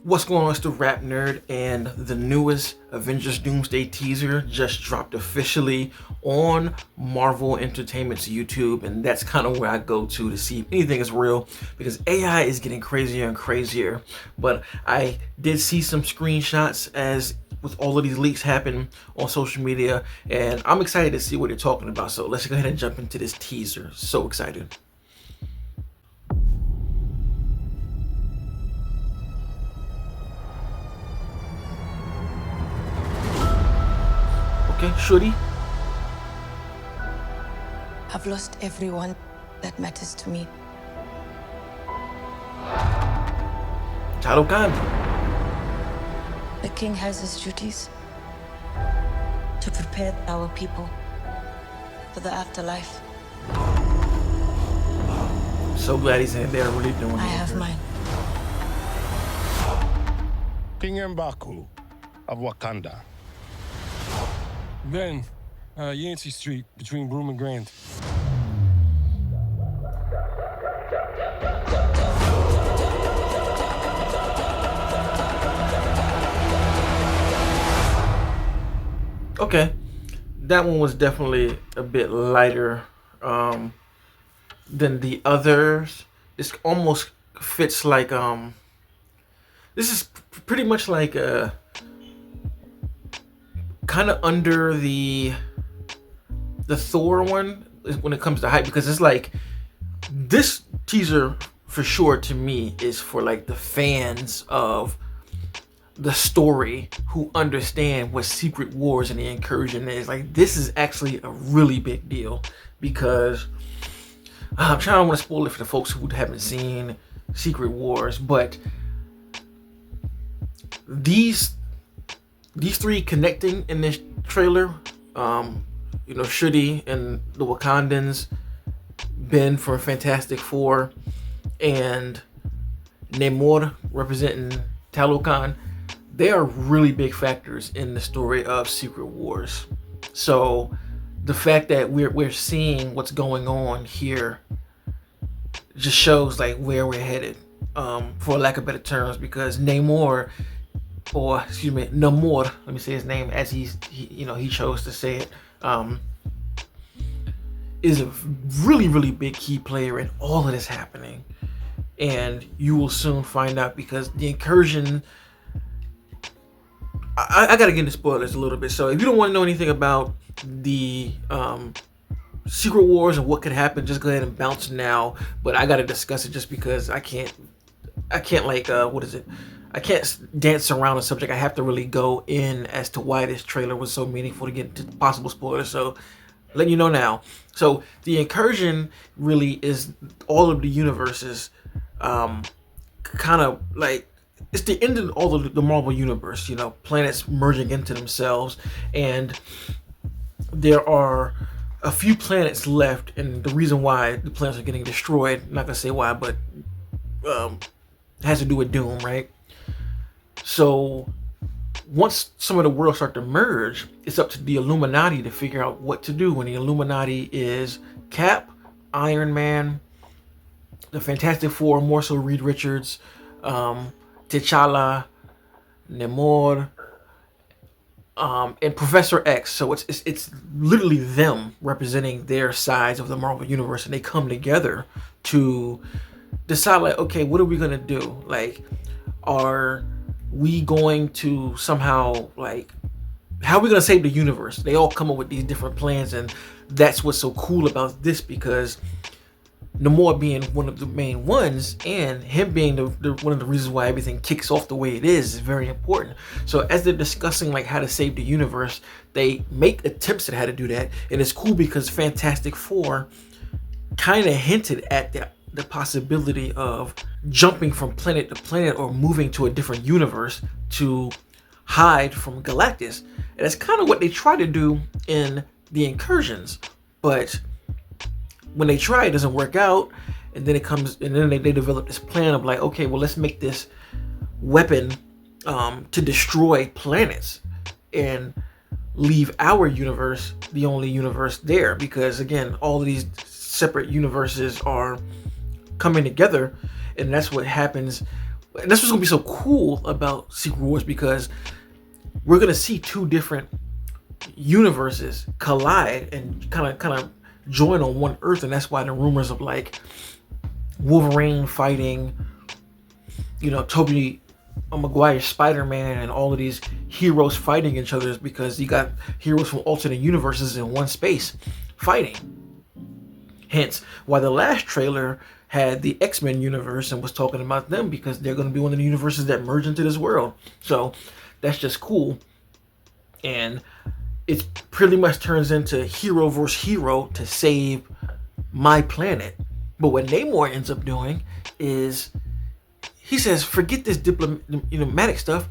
What's going on? It's the RapNerd, and the newest Avengers Doomsday teaser just dropped officially on Marvel Entertainment's YouTube, and that's kind of where I go to see if anything is real, because AI is getting crazier and crazier. But I did see some screenshots as with all of these leaks happen on social media, and I'm excited to see what they're talking about. So let's go ahead and jump into this teaser. So excited. Okay, Shuri. I've lost everyone that matters to me. Wakanda. The king has his duties to prepare our people for the afterlife. So glad he's in there really doing it. I have mine. King M'Baku of Wakanda. Ben, Yancey Street, between Broome and Grand. Okay, that one was definitely a bit lighter than the others. This almost fits like this is pretty much like kind of under the Thor one when it comes to hype, because it's like this teaser for sure to me is for like the fans of the story who understand what Secret Wars and the Incursion is. Like, this is actually a really big deal, because I'm trying to want to spoil it for the folks who haven't seen Secret Wars, but these three connecting in this trailer, Shuri and the Wakandans, Ben from Fantastic Four, and Namor representing Talokan, they are really big factors in the story of Secret Wars. So the fact that we're seeing what's going on here just shows like where we're headed, for lack of better terms, because Namor, let me say his name as he chose to say it, is a really, really big key player in all of this happening. And you will soon find out, because the Incursion, I gotta get into spoilers a little bit. So if you don't want to know anything about the Secret Wars and what could happen, just go ahead and bounce now. But I gotta discuss it just because I can't like I can't dance around a subject. I have to really go in as to why this trailer was so meaningful to get into possible spoilers. So letting you know now. So the Incursion really is all of the universes, kind of like, it's the end of all of the Marvel universe, planets merging into themselves, and there are a few planets left, and the reason why the planets are getting destroyed, I'm not gonna say why, but has to do with Doom, right? So once some of the worlds start to merge, it's up to the Illuminati to figure out what to do. And the Illuminati is Cap, Iron Man, the Fantastic Four, more so Reed Richards, T'Challa, Namor, and Professor X. So it's literally them representing their sides of the Marvel universe, and they come together to decide, like, okay, what are we gonna do? Like, are we going to somehow, like, how are we gonna save the universe? They all come up with these different plans, and that's what's so cool about this, because Namor being one of the main ones, and him being the one of the reasons why everything kicks off the way it is very important. So as they're discussing like how to save the universe, they make attempts at how to do that, and it's cool because Fantastic Four kind of hinted at the possibility of jumping from planet to planet or moving to a different universe to hide from Galactus. And that's kind of what they try to do in the Incursions, but when they try, it doesn't work out, and then they develop this plan of like, okay, well, let's make this weapon to destroy planets and leave our universe the only universe there, because again, all of these separate universes are coming together, and that's what happens And that's what's gonna be so cool about Secret Wars, because we're gonna see two different universes collide and kind of join on one Earth, and that's why the rumors of like Wolverine fighting, Tobey Maguire's Spider-Man and all of these heroes fighting each other, is because you got heroes from alternate universes in one space fighting. Hence why the last trailer had the X-Men universe and was talking about them, because they're going to be one of the universes that merge into this world. So that's just cool. And it pretty much turns into hero versus hero to save my planet. But what Namor ends up doing is he says, forget this diplomatic stuff.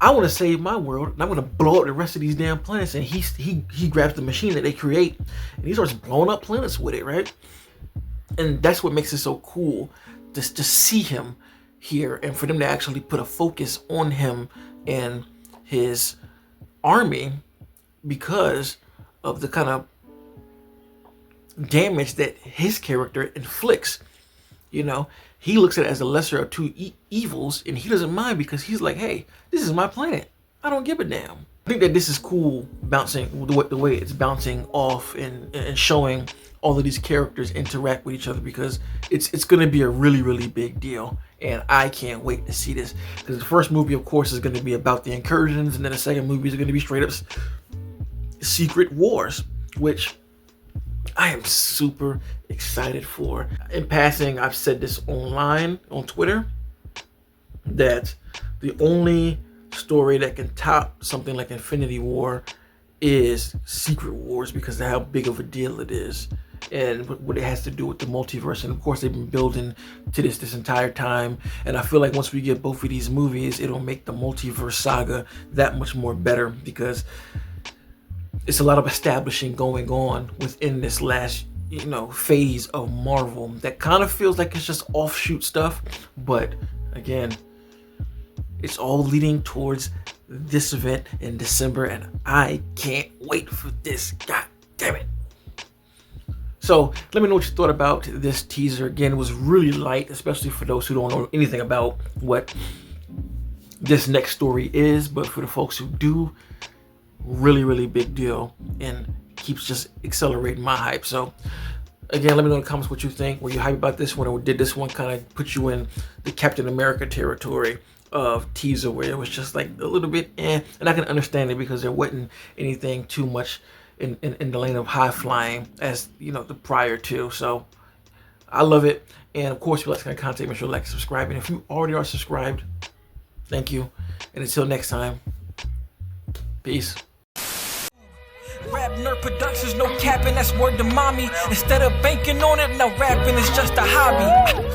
I want to save my world, and I'm going to blow up the rest of these damn planets. And he grabs the machine that they create, and he starts blowing up planets with it, right? And that's what makes it so cool, just to see him here, and for them to actually put a focus on him and his army, because of the kind of damage that his character inflicts. He looks at it as the lesser of two evils, and he doesn't mind, because he's like, hey, this is my planet. I don't give a damn. I think that this is cool, bouncing the way it's bouncing off and showing all of these characters interact with each other, because it's going to be a really, really big deal. And I can't wait to see this, because the first movie, of course, is going to be about the Incursions, and then the second movie is going to be straight up Secret Wars, which I am super excited for. In passing, I've said this online on Twitter, that the only story that can top something like Infinity War is Secret Wars, because of how big of a deal it is and what it has to do with the multiverse. And of course, they've been building to this entire time, and I feel like once we get both of these movies, it'll make the multiverse saga that much more better, because it's a lot of establishing going on within this last phase of Marvel that kind of feels like it's just offshoot stuff, but again, it's all leading towards this event in December, and I can't wait for this. God damn it. So let me know what you thought about this teaser. Again, it was really light, especially for those who don't know anything about what this next story is, but for the folks who do, really, really big deal, and keeps just accelerating my hype. So again, let me know in the comments what you think. Were you hyped about this one, or did this one kind of put you in the Captain America territory of teaser, where it was just like a little bit and I can understand it, because there wasn't anything too much in the lane of high flying as the prior two. So I love it. And of course, if you like this kind of content, make sure to like and subscribe, and if you already are subscribed, thank you, and until next time, peace. RapNerd Productions, no capping, that's word to mommy. Instead of banking on it, now rapping is just a hobby.